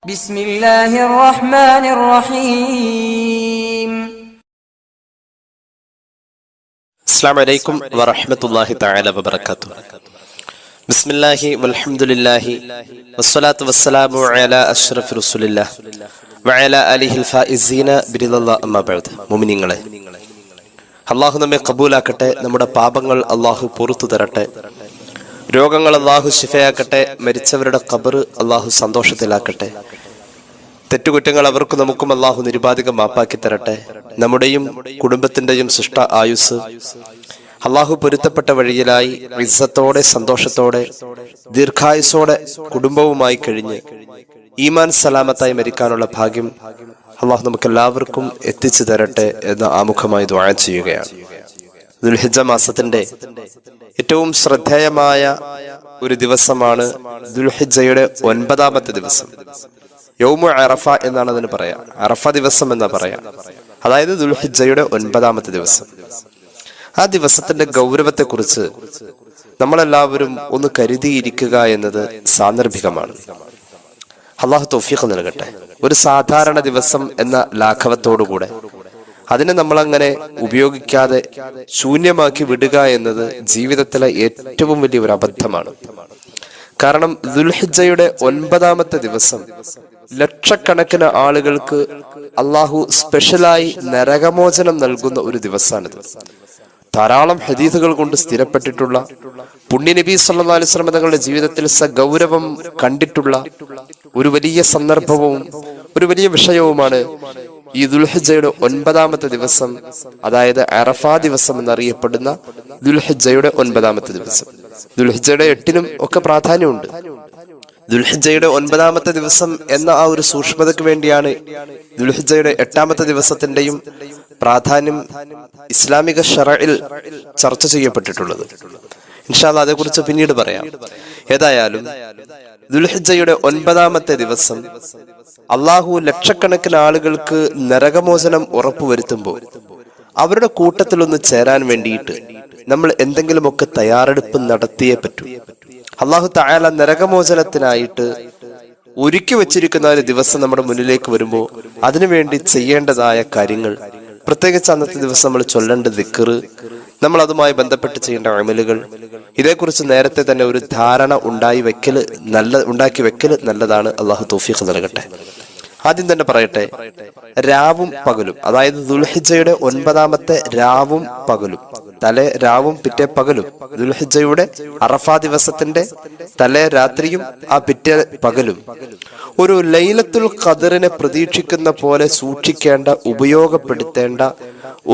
بسم الله الرحمن الرحيم. السلام عليكم ورحمة الله تعالى وبركاته. بسم الله والحمد لله والصلاة والسلام على أشرف رسول الله وعلى آله الفائزين برضا الله أما بعد. മുഅ്മിനീങ്ങളെ, അല്ലാഹു നമ്മെ കബൂലാക്കട്ടെ. നമ്മുടെ പാപങ്ങൾ അല്ലാഹു പുറത്തു തരട്ടെ. രോഗങ്ങൾ അല്ലാഹു ശിഫയാക്കട്ടെ. മരിച്ചവരുടെ ഖബർ അല്ലാഹു സന്തോഷത്തിലാക്കട്ടെ. തെറ്റുകുറ്റങ്ങൾ അവർക്കും നമുക്കും അല്ലാഹു നിരുപാധികം മാപ്പാക്കി തരട്ടെ. നമ്മുടെയും കുടുംബത്തിന്റെയും സൃഷ്ട ആയുസ് അല്ലാഹു പൊരുത്തപ്പെട്ട വഴിയിലായി ഇസ്സത്തോടെ സന്തോഷത്തോടെ ദീർഘായുസോടെ കുടുംബവുമായി കഴിഞ്ഞ് ഈമാൻ സലാമത്തായി മരിക്കാനുള്ള ഭാഗ്യം അല്ലാഹു നമുക്ക് എല്ലാവർക്കും എത്തിച്ചു തരട്ടെ എന്ന് ആമുഖമായി ദുആ ചെയ്യുകയാണ്. ദുൽഹിജ്ജ മാസത്തിന്റെ ഏറ്റവും ശ്രദ്ധേയമായ ഒരു ദിവസമാണ് ദുൽഹിജ്ജയുടെ 9ാമത്തെ ദിവസം. യൗമു അറഫ എന്നാണ് അതിന് പറയാ. അറഫ ദിവസം എന്നാ പറയാ. അതായത് ദുൽഹിജ്ജയുടെ 9ാമത്തെ ദിവസം. ആ ദിവസത്തിന്റെ ഗൗരവത്തെ കുറിച്ച് നമ്മളെല്ലാവരും ഒന്ന് കരുതിയിരിക്കുക എന്നത് സാന്ദർഭികമാണ്. അള്ളാഹു തൗഫീഖ് നൽകട്ടെ. ഒരു സാധാരണ ദിവസം എന്ന ലാഘവത്തോടുകൂടെ അതിനെ നമ്മളങ്ങനെ ഉപയോഗിക്കാതെ ശൂന്യമാക്കി വിടുക എന്നത് ജീവിതത്തിലെ ഏറ്റവും വലിയ ഒരു അബദ്ധമാണ്. കാരണം ദുൽഹിജ്ജയുടെ 9ാമത്തെ ദിവസം ലക്ഷക്കണക്കിന് ആളുകൾക്ക് അള്ളാഹു സ്പെഷ്യലായി നരകമോചനം നൽകുന്ന ഒരു ദിവസമാണിത്. ധാരാളം ഹദീസുകൾ കൊണ്ട് സ്ഥിരപ്പെട്ടിട്ടുള്ള പുണ്യ നബി സല്ലല്ലാഹു അലൈഹി വസല്ലം തങ്ങളുടെ ജീവിതത്തിൽ സഗൗരവം കണ്ടിട്ടുള്ള ഒരു വലിയ സന്ദർഭവും ഒരു വലിയ വിഷയവുമാണ് ഈ ദുൽഹിജ്ജയുടെ 9ാമത്തെ ദിവസം, അതായത് അറഫ ദിവസം എന്നറിയപ്പെടുന്ന ദുൽഹിജ്ജയുടെ 9ാമത്തെ ദിവസം. ദുൽഹിജ്ജയുടെ 8-നും ഒക്കെ പ്രാധാന്യമുണ്ട്. ദുൽഹിജ്ജയുടെ 9ാമത്തെ ദിവസം എന്ന ആ ഒരു സൂക്ഷ്മതയ്ക്ക് വേണ്ടിയാണ് ദുൽഹിജ്ജയുടെ 8ാമത്തെ ദിവസത്തിന്റെയും പ്രാധാന്യം ഇസ്ലാമിക ശറഇൽ ചർച്ച ചെയ്യപ്പെട്ടിട്ടുള്ളത്. ഇൻഷാ അല്ലാഹ് അതേക്കുറിച്ച് പിന്നീട് പറയാം. ഏതായാലും ദുൽഹിജ്ജയുടെ 9ാമത്തെ ദിവസം അള്ളാഹു ലക്ഷക്കണക്കിന് ആളുകൾക്ക് നരകമോചനം ഉറപ്പുവരുത്തുമ്പോൾ അവരുടെ കൂട്ടത്തിൽ ഒന്ന് ചേരാൻ വേണ്ടിയിട്ട് നമ്മൾ എന്തെങ്കിലുമൊക്കെ തയ്യാറെടുപ്പ് നടത്തിയേ പറ്റൂ. അള്ളാഹു തആല നരകമോചനത്തിനായിട്ട് ഒരുക്കി വെച്ചിരിക്കുന്ന ഒരു ദിവസം നമ്മുടെ മുന്നിലേക്ക് വരുമ്പോൾ അതിനുവേണ്ടി ചെയ്യേണ്ടതായ കാര്യങ്ങൾ, പ്രത്യേകിച്ച് അന്നത്തെ ദിവസം നമ്മൾ ചൊല്ലേണ്ട ദിക്ർ, നമ്മൾ അതുമായി ബന്ധപ്പെട്ട് ചെയ്യേണ്ട അമലുകൾ, ഇതേക്കുറിച്ച് നേരത്തെ തന്നെ ഒരു ധാരണ ഉണ്ടാക്കി വെക്കല് നല്ലതാണ്. അള്ളാഹു തൗഫീഖ് നൽകട്ടെ. ആദ്യം തന്നെ പറയട്ടെ, രാവും പകലും, അതായത് ദുൽഹിജ്ജയുടെ 9ാമത്തെ രാവും പകലും, തലേ രാവും പിറ്റേ പകലും, ദുൽഹിജ്ജയുടെ അറഫ ദിവസത്തിന്റെ തലേ രാത്രിയും ആ പിറ്റേ പകലും ഒരു ലൈലത്തുൽ ഖദറിനെ പ്രതീക്ഷിക്കുന്ന പോലെ സൂക്ഷിക്കേണ്ട, ഉപയോഗപ്പെടുത്തേണ്ട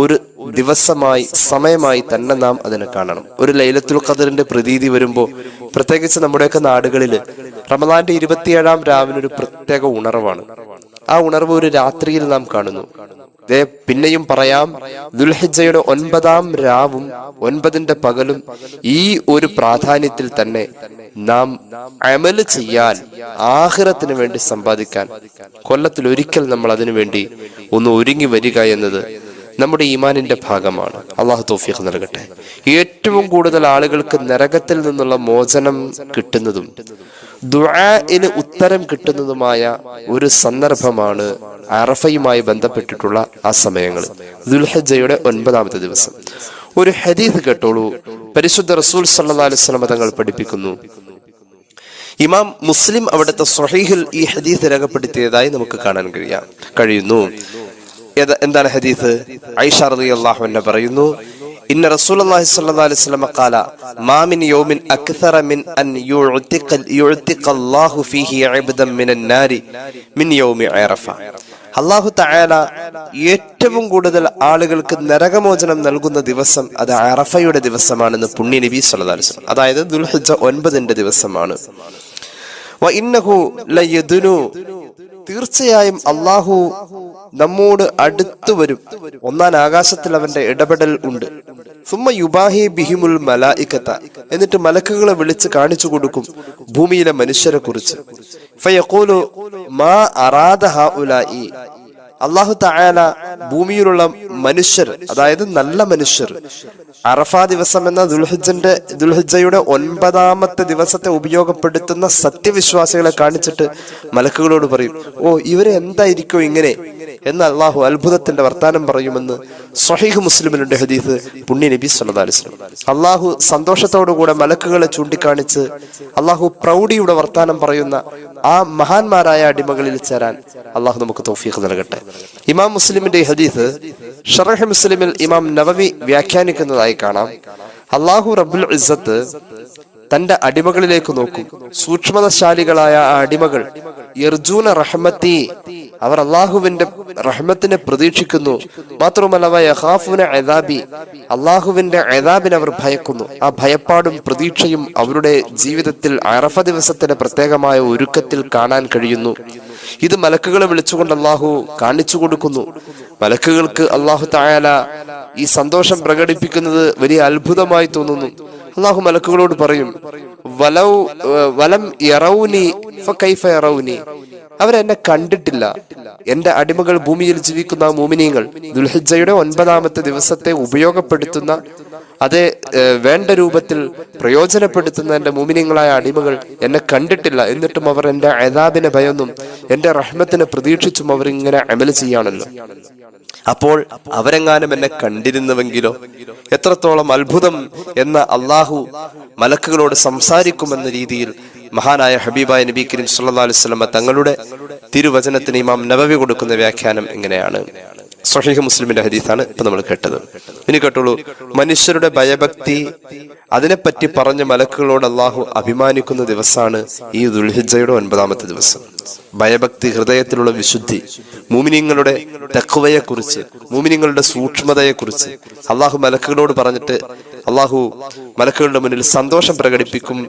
ഒരു ദിവസമായി, സമയമായി തന്നെ നാം അതിനെ കാണണം. ഒരു ലൈലത്തുൽ ഖദറിന്റെ പ്രതീതി വരുമ്പോൾ, പ്രത്യേകിച്ച് നമ്മുടെയൊക്കെ നാടുകളിൽ റമദാന്റെ 27ാം രാവിനൊരു പ്രത്യേക ഉണർവാണ്. ആ ഉണർവ് ഒരു രാത്രിയിൽ നാം കാണുന്നു. പിന്നെയും പറയാം, ദുൽഹിജ്ജയുടെ 9ാം രാവും 9ന്റെ പകലും ഈ ഒരു പ്രാധാന്യത്തിൽ തന്നെ നാം അമല് ചെയ്യാൻ, ആഖിറത്തിന് വേണ്ടി സമ്പാദിക്കാൻ കൊല്ലത്തിൽ ഒരിക്കൽ നമ്മൾ അതിനു വേണ്ടി ഒന്ന് ഒരുങ്ങി വരിക എന്നത് നമ്മുടെ ഈമാനിന്റെ ഭാഗമാണ്. അള്ളാഹു തൗഫീഖ് നൽകട്ടെ. ഏറ്റവും കൂടുതൽ ആളുകൾക്ക് നരകത്തിൽ നിന്നുള്ള മോചനം കിട്ടുന്നതും ദുആഇന് ഉത്തരം കിട്ടുന്നതുമായ ഒരു സന്ദർഭമാണ് അറഫയുമായി ബന്ധപ്പെട്ടിട്ടുള്ള ആ സമയങ്ങൾ, ദുൽഹിജ്ജയുടെ 9ാമത്തെ ദിവസം. ഒരു ഹദീസ് കേട്ടോളൂ. പരിശുദ്ധ റസൂൽ സല്ലല്ലാഹു അലൈഹി വസല്ലം തങ്ങൾ പഠിപ്പിക്കുന്നു. ഇമാം മുസ്ലിം അവിടുത്തെ സ്വഹീഹിൽ ഈ ഹദീസ് രേഖപ്പെടുത്തിയതായി നമുക്ക് കാണാൻ കഴിയുന്നു. എന്താണ് ഹദീസ്? ആയിഷ റളിയല്ലാഹു അൻഹ പറയുന്നു, ഇന്ന റസൂലുള്ളാഹി സ്വല്ലല്ലാഹു അലൈഹി വസല്ലം ഖാല മാ മിൻ യൗമിൻ അക്സറ മിൻ അൻ യുഅ്തിഖല്ലാഹു ഫീഹി അബ്ദൻ മിനൻ നാരി മിൻ യൗമി അറഫ. അല്ലാഹു തആല ഏറ്റവും കൂടുതൽ ആളുകൾക്ക് നരകമോചനം നൽകുന്ന ദിവസം അത് അറഫയുടെ ദിവസമാണെന്ന് പുണ്യ നബി സ്വല്ലല്ലാഹു അലൈഹി വസല്ലം, അതായത് ദുൽഹിജ്ജ 9ന്റെ ദിവസമാണ്. വ ഇന്നഹു ലയദുനു, തീർച്ചയായും അള്ളാഹു നമ്മോട് അടുത്തു വരും. ഒന്നാം ആകാശത്തിൽ അവന്റെ ഇടപെടൽ ഉണ്ട്. സുമ്മ യുബാഹി ബിഹിമുൽ മലായികത, എന്നിട്ട് മലക്കുകളെ വിളിച്ച് കാണിച്ചു കൊടുക്കും ഭൂമിയിലെ മനുഷ്യരെ കുറിച്ച്. ഫയഖൂലു മാ അറാദ ഹഉലായി, അല്ലാഹു തആല ഭൂമിയിലുള്ള മനുഷ്യർ, അതായത് നല്ല മനുഷ്യർ, അറഫാ ദിവസം എന്ന ദുൽഹിജ്ജയുടെ 9ാമത്തെ ദിവസത്തെ ഉപയോഗപ്പെടുത്തുന്ന സത്യവിശ്വാസികളെ കാണിച്ചിട്ട് മലക്കുകളോട് പറയും, ഓ ഇവരെ എന്തായിരിക്കും ഇങ്ങനെ എന്ന് അള്ളാഹു അത്ഭുതത്തിന്റെ വർത്താനം പറയുമെന്ന് സ്വഹീഹ് മുസ്ലിമിലുണ്ട് ഹദീസ്. പുണ്യ നബി സല്ലല്ലാഹു അലൈഹി വസല്ലം അള്ളാഹു സന്തോഷത്തോടുകൂടെ മലക്കുകളെ ചൂണ്ടിക്കാണിച്ച് അള്ളാഹു പ്രൗഢിയുടെ വർത്താനം പറയുന്ന ആ മഹാന്മാരായ അടിമകളിൽ ചേരാൻ അള്ളാഹു നമുക്ക് തൗഫീഖ് നൽകട്ടെ. ഇമാം മുസ്ലിമിന്റെ ഈ ഹദീസ് ശറഹ് മുസ്ലിമിൽ ഇമാം നവവി വ്യാഖ്യാനിക്കുന്നതായി കാണാം. അള്ളാഹു റബ്ബുൽ ഇസ്സത്ത് തന്റെ അടിമകളിലേക്ക് നോക്കും. സൂക്ഷ്മതശാലികളായ ആ അടിമകൾ യർജൂന റഹ്മത്തി, അവർ അള്ളാഹുവിന്റെ റഹ്മത്തിനെ പ്രതീക്ഷിക്കുന്നു. മാത്രമല്ല വയഖാഫൂന അദാബി, അള്ളാഹുവിന്റെ അദാബിനെ അവർ ഭയക്കുന്നു. ആ ഭയപ്പാടും പ്രതീക്ഷയും അവരുടെ ജീവിതത്തിൽ അറഫ ദിവസത്തിന്റെ പ്രത്യേകമായ ഒരുക്കത്തിൽ കാണാൻ കഴിയുന്നു. ഇത് മലക്കുകളെ വിളിച്ചുകൊണ്ട് അള്ളാഹു കാണിച്ചു കൊടുക്കുന്നു. മലക്കുകൾക്ക് അള്ളാഹു തആല ഈ സന്തോഷം പ്രകടിപ്പിക്കുന്നത് വലിയ അത്ഭുതമായി തോന്നുന്നു. അള്ളാഹു മലക്കുകളോട് പറയും, വലം യറൗനി ഫകൈഫ യറൗനി, അവരെന്നെ കണ്ടിട്ടില്ല. എന്റെ അടിമകൾ, ഭൂമിയിൽ ജീവിക്കുന്ന മുഅ്മിനീങ്ങൾ, ദുൽഹിജ്ജയുടെ 9ാമത്തെ ദിവസത്തെ ഉപയോഗപ്പെടുത്തുന്ന, അതേ വേണ്ട രൂപത്തിൽ പ്രയോജനപ്പെടുത്തുന്ന എന്റെ മുഅ്മിനീങ്ങളായ അടിമകൾ എന്നെ കണ്ടിട്ടില്ല. എന്നിട്ടും അവർ എന്റെ അദാബിനെ ഭയന്നും എന്റെ റഹ്മത്തിനെ പ്രതീക്ഷിച്ചും അവർ ഇങ്ങനെ അമൽ ചെയ്യാണല്ലോ. അപ്പോൾ അവരെങ്ങാനും എന്നെ കണ്ടിരുന്നുവെങ്കിലോ, എത്രത്തോളം അത്ഭുതം എന്ന അള്ളാഹു മലക്കുകളോട് സംസാരിക്കുമെന്ന രീതിയിൽ മഹാനായ ഹബീബായ നബി കരീം സല്ലല്ലാഹു അലൈഹി വസല്ലം തങ്ങളുടെ തിരുവചനത്തിന് ഇമാം നബവി കൊടുക്കുന്ന വ്യാഖ്യാനം ഇങ്ങനെയാണ്. സ്വഹീഹ് മുസ്ലിമിന്റെ ഹദീസാണ് ഇപ്പൊ നമ്മൾ കേട്ടത്. ഇനി കേട്ടോളൂ, മനുഷ്യരുടെ ഭയഭക്തി അതിനെപ്പറ്റി പറഞ്ഞ മലക്കുകളോട് അള്ളാഹു അഭിമാനിക്കുന്ന ദിവസമാണ് ഈ ദുൽഹിജ്ജയുടെ 9ാമത്തെ ദിവസം. ഭയഭക്തി, ഹൃദയത്തിലുള്ള വിശുദ്ധി, മുഅ്മിനീങ്ങളുടെ തഖ്വയെക്കുറിച്ച്, മുഅ്മിനീങ്ങളുടെ സൂക്ഷ്മതയെക്കുറിച്ച് അള്ളാഹു മലക്കുകളോട് പറഞ്ഞിട്ട് അള്ളാഹു മലക്കുകളുടെ മുന്നിൽ സന്തോഷം പ്രകടിപ്പിക്കും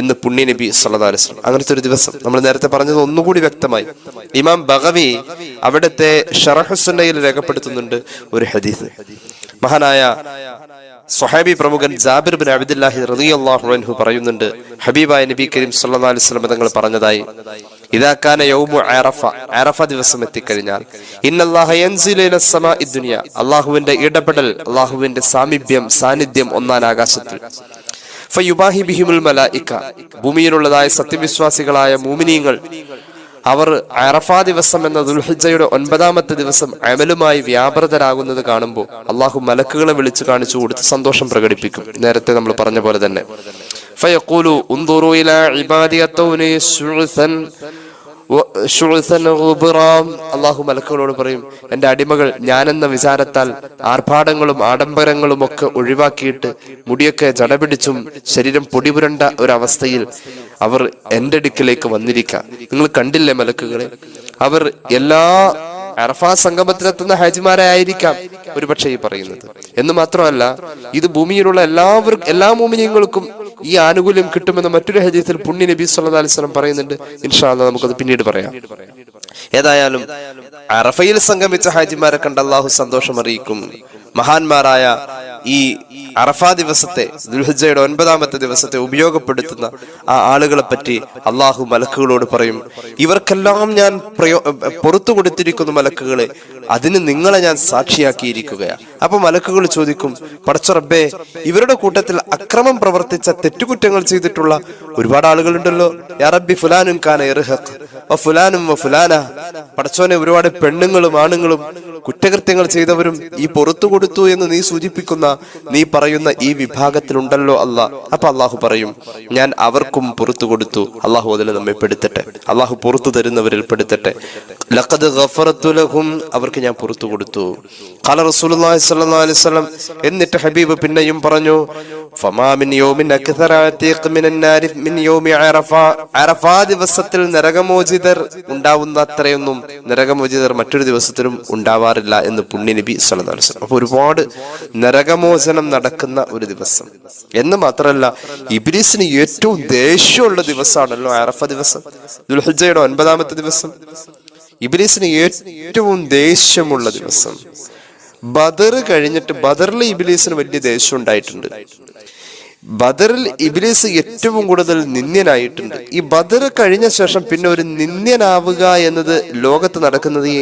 എന്ന് പുണ്യ നബി സല്ലല്ലാഹു അലൈഹി വസല്ലം. അങ്ങനത്തെ ഒരു ദിവസം നമ്മൾ നേരത്തെ പറഞ്ഞത് ഒന്നുകൂടി വ്യക്തമായി. ഇമാം ബഗവി അവിടുത്തെ ശറഹ് സുന്നയിൽ രേഖപ്പെടുത്തുന്നുണ്ട് ഒരു ഹദീസ്. മഹാനായ സ്വഹാബി പ്രമുഖൻ ജാബിർ ബിൻ അബ്ദുല്ലാഹി റളിയല്ലാഹു അൻഹു പറയുന്നുണ്ട്, ഹബീബായ നബി കരീം സല്ലല്ലാഹു അലൈഹി വസല്ലം തങ്ങൾ പറഞ്ഞതായി, ഇദാ കാന യൗമു അറഫ, അറഫ ദിവസം എത്തിക്കഴിഞ്ഞാൽ, ഇന്നല്ലാഹ യൻസിലു ഇലസ് സമാഇ ദുനിയ, അല്ലാഹുവിന്റെ ഇടപെടൽ, അല്ലാഹുവിന്റെ സാന്നിധ്യം ഒന്നാം ആകാശത്തിൽ, ഫയുബാഹി ബിഹിമുൽ മലായിക, ഭൂമിയിലുള്ളതായ സത്യവിശ്വാസികളായ മുഅ്മിനീങ്ങൾ അവർ അറഫാ ദിവസം എന്ന ദുൽഹിജ്ജയുടെ 9ാമത്തെ ദിവസം അമലുമായി വ്യാപൃതരാകുന്നത് കാണുമ്പോൾ അള്ളാഹു മലക്കുകളെ വിളിച്ചു കാണിച്ചു കൊടുത്ത് സന്തോഷം പ്രകടിപ്പിക്കും. നേരത്തെ നമ്മൾ പറഞ്ഞ പോലെ തന്നെ ഫയഖൂലു ഉൻദുറു ഇലാ ഇബാദിയതൗനി ശുഉസൻ ഗുബ്റാം, അള്ളാഹു മലക്കുകളോട് പറയും, എന്റെ അടിമകൾ ഞാനെന്ന വിചാരത്താൽ ആർഭാടങ്ങളും ആഡംബരങ്ങളും ഒക്കെ ഒഴിവാക്കിയിട്ട് മുടിയൊക്കെ ജടപിടിച്ചും ശരീരം പൊടിപുരണ്ട ഒരവസ്ഥയിൽ അവർ എന്റെ അടുക്കിലേക്ക് വന്നിരിക്കാം. നിങ്ങൾ കണ്ടില്ലേ മലക്കുകളെ? അവർ എല്ലാ അറഫാ സംഗമത്തിലെത്തുന്ന ഹാജിമാരായിരിക്കാം ഒരുപക്ഷെ ഈ പറയുന്നത്. എന്ന് മാത്രമല്ല, ഇത് ഭൂമിയിലുള്ള എല്ലാ മുഅ്മിനീങ്ങൾക്കും ഈ ആനുകൂല്യം കിട്ടുമെന്ന് മറ്റൊരു ഹദീസിൽ പുണ്യ നബി സല്ലല്ലാഹു അലൈഹി വസല്ലം പറയുന്നുണ്ട്. ഇൻഷാ അല്ലാഹ് നമുക്കത് പിന്നീട് പറയാം. ഏതായാലും അറഫയിൽ സംഗമിച്ച ഹാജിമാരെ കണ്ട് അള്ളാഹു സന്തോഷം അറിയിക്കും. മഹാന്മാരായ ഈ അറഫാ ദിവസത്തെ, ദുൽഹിജ്ജയുടെ 9ാമത്തെ ദിവസത്തെ ഉപയോഗപ്പെടുത്തുന്ന ആ ആളുകളെ പറ്റി അള്ളാഹു മലക്കുകളോട് പറയും, ഇവർക്കെല്ലാം ഞാൻ പുറത്തു കൊടുത്തിരിക്കുന്നു മലക്കുകളെ, അതിന് നിങ്ങളെ ഞാൻ സാക്ഷിയാക്കിയിരിക്കുകയാണ്. അപ്പൊ മലക്കുകൾ ചോദിക്കും, പടച്ച റബ്ബേ, ഇവരുടെ കൂട്ടത്തിൽ അക്രമം പ്രവർത്തിച്ച, തെറ്റുകുറ്റങ്ങൾ ചെയ്തിട്ടുള്ള ഒരുപാട് ആളുകളുണ്ടല്ലോ. യാ റബ്ബി ഫുലാനുൻ കാന യർഹഖ് വ ഫുലാനും വ ഫുലാന, പടച്ചോനെ ഒരുപാട് പെണ്ണുങ്ങളും ആണുങ്ങളും കുറ്റകൃത്യങ്ങൾ ചെയ്തവരും ഈ പുറത്തു കൊടുത്തു എന്ന് നീ സൂചിപ്പിക്കുന്ന, നീ പറയുന്ന ഈ വിഭാഗത്തിലുണ്ടല്ലോ അല്ലാ. അപ്പൊ അള്ളാഹു പറയും, ഞാൻ അവർക്കും പുറത്തു കൊടുത്തു. അള്ളാഹു അതിൽ നമ്മെ പെടുത്തട്ടെ, അള്ളാഹു പുറത്തു തരുന്നവരിൽ പെടുത്തട്ടെ. ലഖദ് ഗഫറതു ലഹും, അവർക്ക് ഞാൻ പുറത്തു കൊടുത്തു. ഖാല റസൂലുള്ളാഹി സ്വല്ലല്ലാഹു അലൈഹി വസല്ലം, എന്നിട്ട് ഹബീബ് പിന്നെയും പറഞ്ഞു, ഫമാ മിൻ യൗമിൻ അക്സറ അതീഖ് മിനൻ നാരി മിൻ യൗമി അറഫ, അറഫാ ദിവസത്തിൽ നരകമോചിതർ ഉണ്ടാവുന്ന അത്രയൊന്നും നരകമോചിതർ മറ്റൊരു ദിവസത്തിലും ഉണ്ടാവാറില്ല എന്ന് പുണ്യ നബി സല്ലല്ലാഹു അലൈഹി വസല്ലം. അപ്പൊ ഒരുപാട് നരകമോചനം നടക്കുന്ന ഒരു ദിവസം. എന്ന് മാത്രമല്ല, ഇബ്ലീസിന് ഏറ്റവും ദേഷ്യമുള്ള ദിവസമാണല്ലോ അറഫ ദിവസം, ദുൽഹിജ്ജയുടെ 9ാമത്തെ ദിവസം. ഇബ്ലീസിന് ഏറ്റവും ദേഷ്യമുള്ള ദിവസം. ബദർ കഴിഞ്ഞിട്ട് ബദറിൽ ഇബ്ലീസിന് വലിയ ദേഷ്യം ഉണ്ടായിട്ടുണ്ട്. ബദറിൽ ഇബ്ലീസ് ഏറ്റവും കൂടുതൽ നിന്ദ്യനായിട്ടുണ്ട്. ഈ ബദർ കഴിഞ്ഞ ശേഷം പിന്നെ ഒരു നിന്ദ്യനാവുക എന്നത് ലോകത്ത് നടക്കുന്നത് ഈ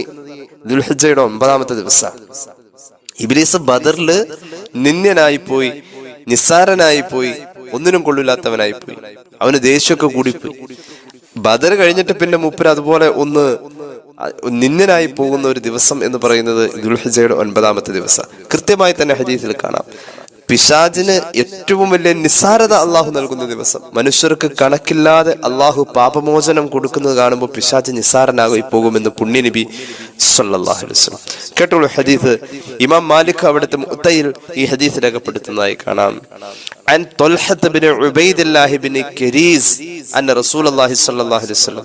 ദുൽഹിജ്ജയുടെ 9-ാമത്തെ ദിവസം. ഇബ്ലീസ് ബദറില് നിന്ദ്യനായി പോയി, നിസ്സാരനായി പോയി, ഒന്നിനും കൊള്ളില്ലാത്തവനായി പോയി. അവന് ദേഷ്യമൊക്കെ കൂടിപ്പോയി. ബദർ കഴിഞ്ഞിട്ട് പിന്നെ മൂപ്പര് അതുപോലെ ഒന്ന് നിന്ദ്യനായി പോകുന്ന ഒരു ദിവസം എന്ന് പറയുന്നത് ദുൽഹിജ്ജയുടെ 9-ാമത്തെ ദിവസം. കൃത്യമായി തന്നെ ഹദീസിൽ കാണാം, പിശാചിന് ഏറ്റവും വലിയ നിസ്സാരത അള്ളാഹു നൽകുന്ന ദിവസം. മനുഷ്യർക്ക് കണക്കില്ലാതെ അള്ളാഹു പാപമോചനം കൊടുക്കുന്നത് കാണുമ്പോൾ പിശാച് നിസ്സാരനായി പോകുമെന്ന് പുണ്യനബി സല്ലല്ലാഹു അലൈഹി വസല്ലം. കേട്ടോളൂ ഹദീസ്. ഇമാം മാലിക് അവിടുത്തെ മുത്തയിൽ ഈ ഹദീസ് രേഖപ്പെടുത്തുന്നതായി കാണാം. عن طلحة بن عبيد الله بن كريز أن رسول الله صلى الله عليه وسلم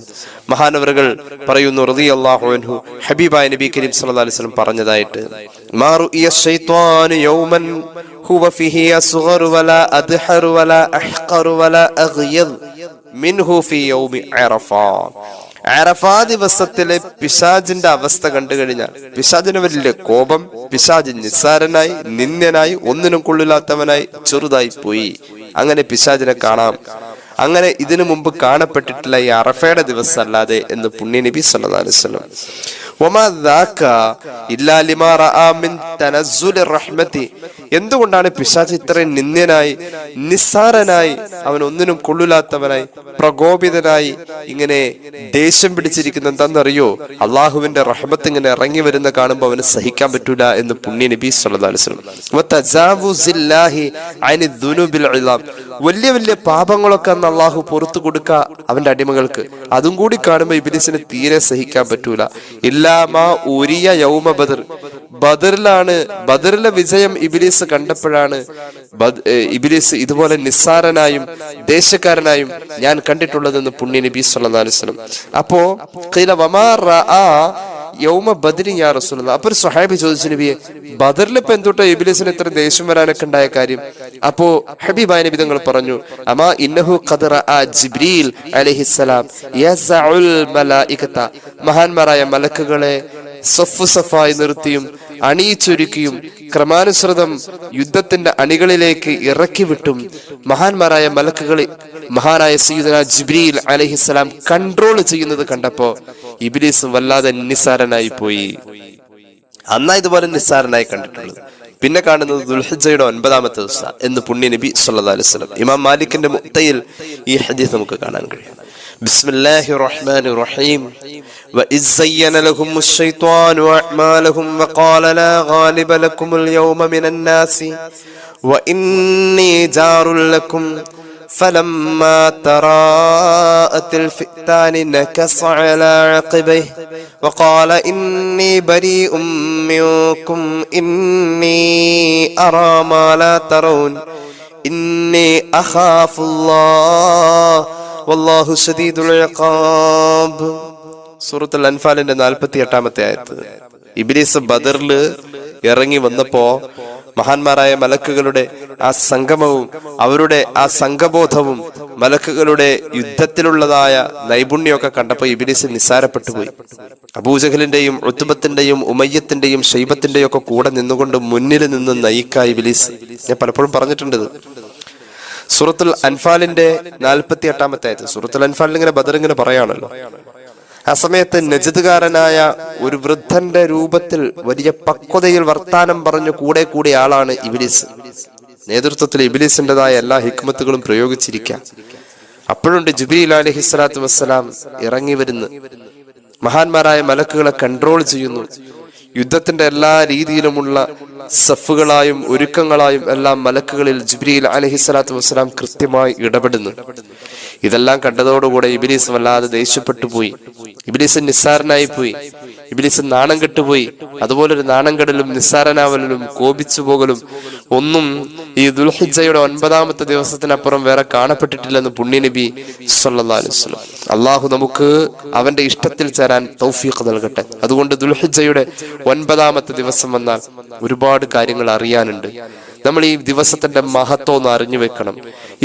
മഹാനവറുകൾ പറയുന്നു റളിയല്ലാഹു അൻഹു, ഹബീബായ നബി കരീം സല്ലല്ലാഹു അലൈഹി വസല്ലം പറഞ്ഞതായിട്ട്, മാ റുഇയ ശൈത്വാനു യൗമൻ ഹുവ ഫീഹി അസ്ഗറു വലാ അദ്ഹറു വലാ അഹ്ഖറു വലാ അഗ്യദ് മിൻഹു ഫീ യൗമി അറഫ. അറഫാ ദിവസത്തിലെ പിശാചിന്റെ അവസ്ഥ കണ്ടു കഴിഞ്ഞാൽ പിശാചിന് വലിയ കോപം, പിശാച് നിസ്സാരനായി, നിന്ദ്യനായി, ഒന്നിനും കൊള്ളില്ലാത്തവനായി, ചെറുതായി പോയി. അങ്ങനെ പിശാചിനെ കാണാം. അങ്ങനെ ഇതിനു മുമ്പ് കാണപ്പെട്ടിട്ടില്ല ഈ അറഫയുടെ ദിവസം അല്ലാതെ എന്ന് പുണ്യ നബി സല്ലല്ലാഹു അലൈഹി വസല്ലം. എന്തുകൊണ്ടാണ് പിശാച് ഇത്രയും നിന്ദ്യനായി, നിസ്സാരനായി, അവൻ ഒന്നിനും കൊള്ളില്ലാത്തവനായി, പ്രകോപിതനായി, ഇങ്ങനെ ദേഷ്യം പിടിച്ചിരിക്കുന്ന എന്താണെന്നറിയോ? അള്ളാഹുവിന്റെ റഹ്മത്ത് ഇങ്ങനെ ഇറങ്ങി വരുന്ന കാണുമ്പോൾ അവന് സഹിക്കാൻ പറ്റൂല എന്ന് പുണ്യ നബി സല്ലല്ലാഹു അലൈഹി വസല്ലം. വലിയ വലിയ പാപങ്ങളൊക്കെ അന്ന് അള്ളാഹു പുറത്തു കൊടുക്ക അവന്റെ അടിമകൾക്ക്. അതും കൂടി കാണുമ്പോൾ ഇബ്ലീസിന് തീരെ സഹിക്കാൻ പറ്റൂല. ഇല്ലാമാ ഉരിയ യൗമ ബദർ. ബദറിലെ വിജയം ഇബ്ലീസ് കണ്ടപ്പോഴാണ് ഇബ്ലീസ് ഇതുപോലെ നിസ്സാരനായും ദേശക്കാരനായും ഞാൻ കണ്ടിട്ടുള്ളതെന്ന് പുണ്യ നബി സല്ലല്ലാഹു അലൈഹി വസല്ലം. അപ്പോ ഖീല വമാ റആ യൗമ ബദ്രി യാ റസൂലുള്ളാഹ്. അപ്പൊ ഒരു സ്വഹാബി ചോദിച്ചു, നബിയെ, ബദറിൽ ഇപ്പൊ എന്തുട്ടാ ഇബ്ലീസിന് ഇത്ര ദേഷ്യം വരാനൊക്കെ ഉണ്ടായ കാര്യം? അപ്പോ ഹബീബായ നബി തങ്ങൾ പറഞ്ഞു, അമാ ഇന്നഹു ഖദ് റആ ജിബ്രീൽ അലൈഹിസ്സലാം യസഉൽ മലായികത. മഹാന്മാരായ മലക്കുകളെ സഫു സഫായി നിർത്തിയും അണിയിച്ചൊരുക്കിയും ക്രമാനുസൃതം യുദ്ധത്തിന്റെ അണികളിലേക്ക് ഇറക്കി വിട്ടും മഹാന്മാരായ മലക്കുകളെ മഹാനായ സയ്യിദുനാ ജിബ്രീൽ അലൈഹിസ്സലാം കൺട്രോൾ ചെയ്യുന്നത് കണ്ടപ്പോ ഇബ്ലീസ് വല്ലാതെ നിസ്സാരനായി പോയി. അന്നാ ഇതുപോലെ നിസ്സാരനായി കണ്ടിട്ടുള്ളത്. പിന്നെ കാണുന്നത് ദുൽഹിജ്ജയുടെ 9-ാമത്തെ ദിവസം എന്ന് പുണ്യ നബി സല്ലല്ലാഹു അലൈഹി വസല്ലം. ഇമാം മാലിക്കിന്റെ മുത്തയിൽ ഈ ഹദീസ് നമുക്ക് കാണാൻ കഴിയും. ബിസ്മില്ലാഹിർ റഹ്മാനിർ റഹീം. وإذ زين لهم الشيطان أعمالهم وقال لا غالب لكم اليوم من الناس وإني جار لكم فلما تراءت الفئتان نكص على عقبيه وقال إني بريء منكم إني أرى ما لا ترون إني أخاف الله والله شديد العقاب. സൂറത്തുൽ അൻഫാലിന്റെ 48-ാമത്തെ ആയത്ത്. ഇബ്ലീസ് ബദറില് ഇറങ്ങി വന്നപ്പോ മഹാന്മാരായ മലക്കുകളുടെ ആ സംഗമവും അവരുടെ ആ സംഘബോധവും മലക്കുകളുടെ യുദ്ധത്തിലുള്ളതായ നൈപുണ്യമൊക്കെ കണ്ടപ്പോ ഇബ്ലീസ് നിസ്സാരപ്പെട്ടു പോയി. അബൂജഹലിന്റെയും ഉത്ബത്തിന്റെയും ഉമയ്യത്തിന്റെയും ഷൈബത്തിന്റെയും ഒക്കെ കൂടെ നിന്നുകൊണ്ട് മുന്നിൽ നിന്ന് നയിക്കായി ഇബ്ലീസ്. ഞാൻ പലപ്പോഴും പറഞ്ഞിട്ടുണ്ട്. സൂറത്തുൽ അൻഫാലിന്റെ 48-ാമത്തെ ആയത്ത്. സൂറത്തുൽ അൻഫാലിൽ ഇങ്ങനെ ബദർ ഇങ്ങനെ പറയാണല്ലോ. ആ സമയത്ത് നജ്ദ്കാരനായ ഒരു വൃദ്ധന്റെ രൂപത്തിൽ വലിയ പക്വതയിൽ വർത്താനം പറഞ്ഞു കൂടെ കൂടിയ ആളാണ് ഇബ്ലീസ്. നേതൃത്വത്തിൽ ഇബ്ലീസിൻ്റെതായ എല്ലാ ഹിക്മത്തുകളും പ്രയോഗിച്ചിരിക്കുക. അപ്പോഴുണ്ട് ജിബ്രീൽ അലൈഹിസ്സലാത്തു വസ്സലാം ഇറങ്ങി വരുന്നു. മഹാന്മാരായ മലക്കുകളെ കൺട്രോൾ ചെയ്യുന്നു. യുദ്ധത്തിന്റെ എല്ലാ രീതിയിലുമുള്ള സഫുകളായും ഒരുക്കങ്ങളായും എല്ലാം മലക്കുകളിൽ ജിബ്രീൽ അലൈഹിസ്സലാത്തു വസ്സലാം കൃത്യമായി ഇടപെടുന്നു. ഇതെല്ലാം കണ്ടതോടുകൂടെ ഇബ്ലീസ് വല്ലാതെ ദേഷ്യപ്പെട്ടു പോയി. ഇബ്ലീസ് നിസ്സാരനായി പോയി. ഇബ്ലീസ് നാണം കെട്ടുപോയി. അതുപോലൊരു നാണം കെടലും നിസ്സാരനാവലും കോപിച്ചു പോകലും ഒന്നും ഈ ദുൽഹിജ്ജയുടെ 9-ാമത്തെ ദിവസത്തിനപ്പുറം വേറെ കാണപ്പെട്ടിട്ടില്ലെന്ന് പുണ്യ നബി സല്ലല്ലാഹു അലൈഹി വസല്ലം. അള്ളാഹു നമുക്ക് അവന്റെ ഇഷ്ടത്തിൽ ചേരാൻ തൗഫീഖ് നൽകട്ടെ. അതുകൊണ്ട് ദുൽഹിജ്ജയുടെ 9-ാമത്തെ ദിവസം വന്നാൽ ഒരുപാട് കാര്യങ്ങൾ അറിയാനുണ്ട്. നമ്മൾ ഈ ദിവസത്തിന്റെ മഹത്വം ഒന്ന് അറിഞ്ഞു വെക്കണം.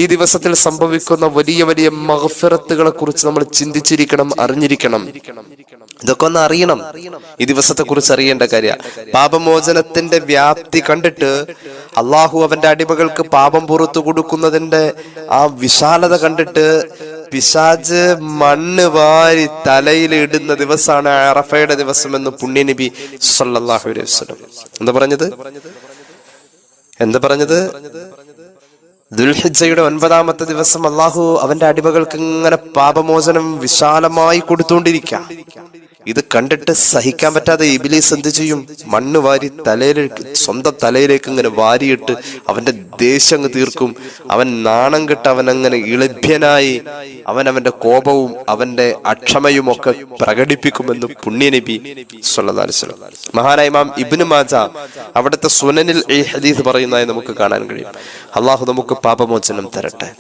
ഈ ദിവസത്തിൽ സംഭവിക്കുന്ന വലിയ വലിയ മഗ്ഫിറത്തുകളെ കുറിച്ച് നമ്മൾ ചിന്തിച്ചിരിക്കണം, അറിഞ്ഞിരിക്കണം. ഇതൊക്കെ ഒന്ന് അറിയണം. ഈ ദിവസത്തെ കുറിച്ച് അറിയേണ്ട കാര്യം. പാപമോചനത്തിന്റെ വ്യാപ്തി കണ്ടിട്ട് അള്ളാഹു അവന്റെ അടിമകൾക്ക് പാപം പുറത്തു കൊടുക്കുന്നതിന്റെ ആ വിശാലത കണ്ടിട്ട് പിശാച് മണ്ണ് വാരി തലയിൽ ഇടുന്ന ദിവസമാണ് അറഫയുടെ ദിവസം എന്ന് പുണ്യനബി സല്ലല്ലാഹു അലൈഹി വസല്ലം എന്താ പറഞ്ഞത്? ദുൽഹിജ്ജയുടെ 9ാമത്തെ ദിവസം അള്ളാഹു അവന്റെ അടിമകൾക്ക് ഇങ്ങനെ പാപമോചനം വിശാലമായി കൊടുത്തുകൊണ്ടിരിക്കുക. ഇത് കണ്ടിട്ട് സഹിക്കാൻ പറ്റാതെ ഇബ്ലീസ് എന്ത് ചെയ്യും? മണ്ണ് വാരി സ്വന്തം തലയിലേക്ക് ഇങ്ങനെ വാരിയിട്ട് അവന്റെ ദേഷ്യം അങ്ങ് തീർക്കും. അവൻ നാണം കെട്ട് അവൻ അങ്ങനെ ഇളഭ്യനായി അവന്റെ കോപവും അവന്റെ അക്ഷമയും ഒക്കെ പ്രകടിപ്പിക്കുമെന്ന് പുണ്യനബി സല്ലല്ലാഹു അലൈഹി വസല്ലം. മഹാനായ ഇമാം ഇബ്നു മാജ അവിടുത്തെ സുനനിൽ ഈ ഹദീസ് പറയുന്നതായി നമുക്ക് കാണാൻ കഴിയും. അള്ളാഹു നമുക്ക് പാപമോചനം തരട്ടെ.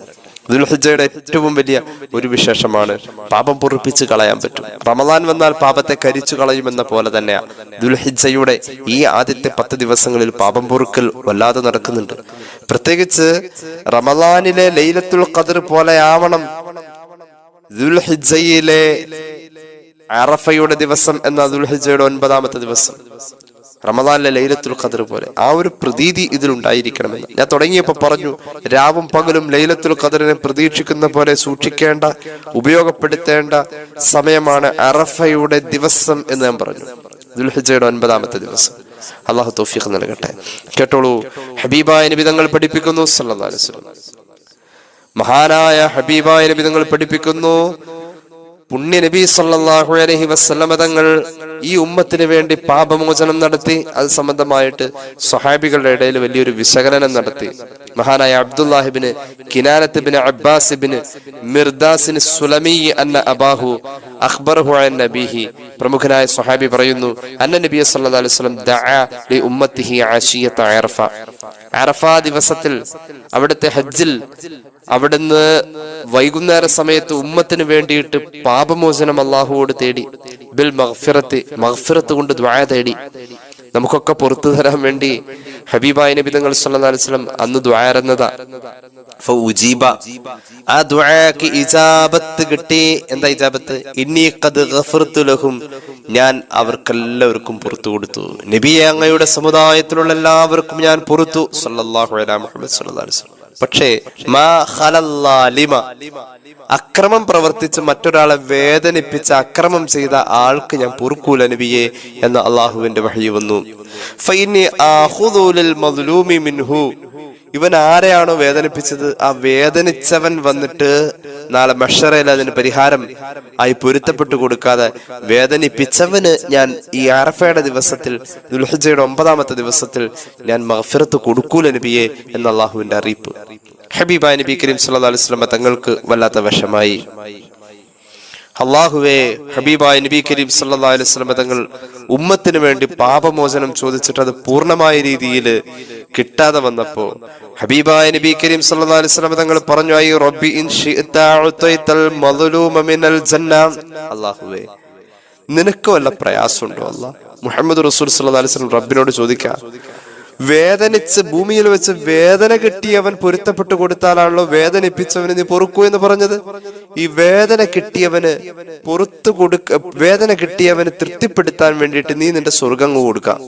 ദുൽഹിജ്ജയുടെ ഏറ്റവും വലിയ ഒരു വിശേഷമാണ് പാപം പൊറുപ്പിച്ച് കളയാൻ പറ്റും. റമദാൻ വന്നാൽ പാപത്തെ കരിച്ചു കളയുമെന്ന പോലെ തന്നെയാ ദുൽഹിജ്ജയുടെ ഈ ആദ്യത്തെ 10 ദിവസങ്ങളിൽ പാപം പൊറുക്കൽ വല്ലാതെ നടക്കുന്നുണ്ട്. പ്രത്യേകിച്ച് റമദാനിലെ ലൈലത്തുൽ ഖദ്ർ പോലെ ആവണം ദുൽഹിജ്ജയിലെ അറഫയുടെ ദിവസം എന്ന ദുൽഹിജ്ജയുടെ 9ാമത്തെ ദിവസം. റമദാനിലെ ലൈലത്തുൽ ഖദ്ർ പോലെ ആ ഒരു പ്രതീതി ഇതിലുണ്ടായിരിക്കണമെന്ന് ഞാൻ തുടങ്ങിയപ്പോൾ പറഞ്ഞു. രാവും പകലും ലൈലത്തുൽ ഖദ്റിനെ പ്രതീക്ഷിക്കുന്ന പോലെ സൂക്ഷിക്കേണ്ട, ഉപയോഗപ്പെടുത്തേണ്ട സമയമാണ് അറഫയുടെ ദിവസം എന്ന് ഞാൻ പറഞ്ഞു. ദുൽഹിജ്ജയുടെ 9ാമത്തെ ദിവസം. അല്ലാഹു തൗഫീഖ് നൽകട്ടെ. കേട്ടോളൂ, ഹബീബായ നബി തങ്ങൾ പഠിപ്പിക്കുന്നു സല്ലല്ലാഹു അലൈഹി വസല്ലം. മഹാനായ ഹബീബായ നബി തങ്ങൾ പഠിപ്പിക്കുന്നു, പുണ്യ നബി സല്ലല്ലാഹു അലൈഹി വസല്ലം തങ്ങൾ ഈ ഉമ്മത്തിന് വേണ്ടി പാപമോചനം നടത്തി. അത് സംബന്ധമായിട്ട് സ്വഹാബികളുടെ ഇടയിൽ വലിയൊരു വിശകലനം നടത്തി. മഹാനായ അബ്ദുല്ലാഹിബ്ന് കിനാനത്ത് ബിൻ അബ്ബാസ് ബിൻ മിർദാസിന് സുലമി അന്ന അബാഹു അഖ്ബറഹു അൻ നബിഹി, പ്രമുഖനായ സ്വഹാബി പറയുന്നു, അന്ന നബി സല്ലല്ലാഹു അലൈഹി വസല്ലം ദഅ ലി ഉമ്മത്തിഹി ആശിയത അറഫ. അറഫ ദിവസത്തിൽ അവിടുത്തെ ഹജ്ജിൽ അവിടുന്ന് വൈകുന്നേര സമയത്ത് ഉമ്മത്തിന് വേണ്ടിയിട്ട് പാപമോചനം അള്ളാഹുവോട് തേടി. ബിൽ മഗ്ഫിറത്ത് കൊണ്ട് ദുആ തേടി. നമുക്കൊക്കെ പുറത്തു തരാൻ വേണ്ടി ഹബീബായ നബി തങ്ങൾ സല്ലല്ലാഹു അലൈഹി വസല്ലം അന്ന് ദുആ ഇറങ്ങുന്നതാ. ഫഉജീബ, ആ ദുആക്ക് ഇജാബത്ത് കിട്ടി. എന്താ ഇജാബത്ത്? ഇന്നി ഖദ് ഗഫർതു ലഹും, ഞാൻ അവർക്കെല്ലാവർക്കും പുറത്തു കൊടുത്തു. നബിയെ, അങ്ങയുടെ സമുദായത്തിലുള്ള എല്ലാവർക്കും ഞാൻ പുറത്തു. സല്ലല്ലാഹു അലൈഹി മുഹമ്മദ് സല്ലല്ലാഹു അലൈഹി വസല്ലം. പക്ഷേ മാ ഖലല്ലാലിമ, അക്രമം പ്രവർത്തിച്ച് മറ്റൊരാളെ വേദനിപ്പിച്ച അക്രമം ചെയ്ത ആൾക്ക് ഞാൻ പൊറുക്കൂല നബിയെ എന്ന അള്ളാഹുവിന്റെ വഹി വന്നു. ഫഇന്നി ആഖുദു ലിൽ മദ്ലൂമി മിൻഹു, ഇവൻ ആരെയാണോ വേദനിപ്പിച്ചത് ആ വേദനിച്ചവൻ വന്നിട്ട് നാളെ മഹ്ശറയിൽ അതിന് പരിഹാരം ആയി പൊരുത്തപ്പെട്ടു കൊടുക്കാതെ വേദനിപ്പിച്ചവന് ഞാൻ ഈ അറഫയുടെ ദിവസത്തിൽ, ദുൽഹിജ്ജയുടെ 9ാമത്തെ ദിവസത്തിൽ ഞാൻ മഗ്ഫിറത്ത് കൊടുക്കൂല നബിയെ എന്ന അള്ളാഹുവിന്റെ അറിയിപ്പ്. ഹബീബായ നബി കരീം സല്ലല്ലാഹു അലൈഹി വസല്ലം തങ്ങൾക്ക് വല്ലാത്ത വിഷമായി. അള്ളാഹുവേ, ഹബീബായ നബി കരീം സല്ലല്ലാഹു അലൈഹി വസല്ലം തങ്ങൾ ഉമ്മത്തിന് വേണ്ടി പാപമോചനം ചോദിച്ചിട്ട് അത് പൂർണ്ണമായ രീതിയിൽ കിട്ടാതെ വന്നപ്പോ ഹബീബായ നബി കരീം സല്ലല്ലാഹു അലൈഹി വസല്ലം തങ്ങൾ പറഞ്ഞു, ഐ റബ്ബി ഇൻ ശിഅത ഉതൈതൽ മദ്ലൂമ മിനൽ ജന്ന. അള്ളാഹുവേ, നിനക്ക് വല്ല പ്രയാസമുണ്ടോ? അല്ലാഹ് മുഹമ്മദ് റസൂൽ സല്ലല്ലാഹു അലൈഹി വസല്ലം റബ്ബിനോട് ചോദിക്കുക. വേദനിച്ച് ഭൂമിയിൽ വെച്ച് വേദന കിട്ടിയവൻ പൊരുത്തപ്പെട്ടു കൊടുത്താലാണല്ലോ വേദനിപ്പിച്ചവന് നീ പൊറുക്കൂ എന്ന് പറഞ്ഞത്. ഈ വേദന കിട്ടിയവന് വേദന കിട്ടിയവന് തൃപ്തിപ്പെടുത്താൻ വേണ്ടിയിട്ട് നീ നിന്റെ സ്വർഗം കൊടുക്കാം.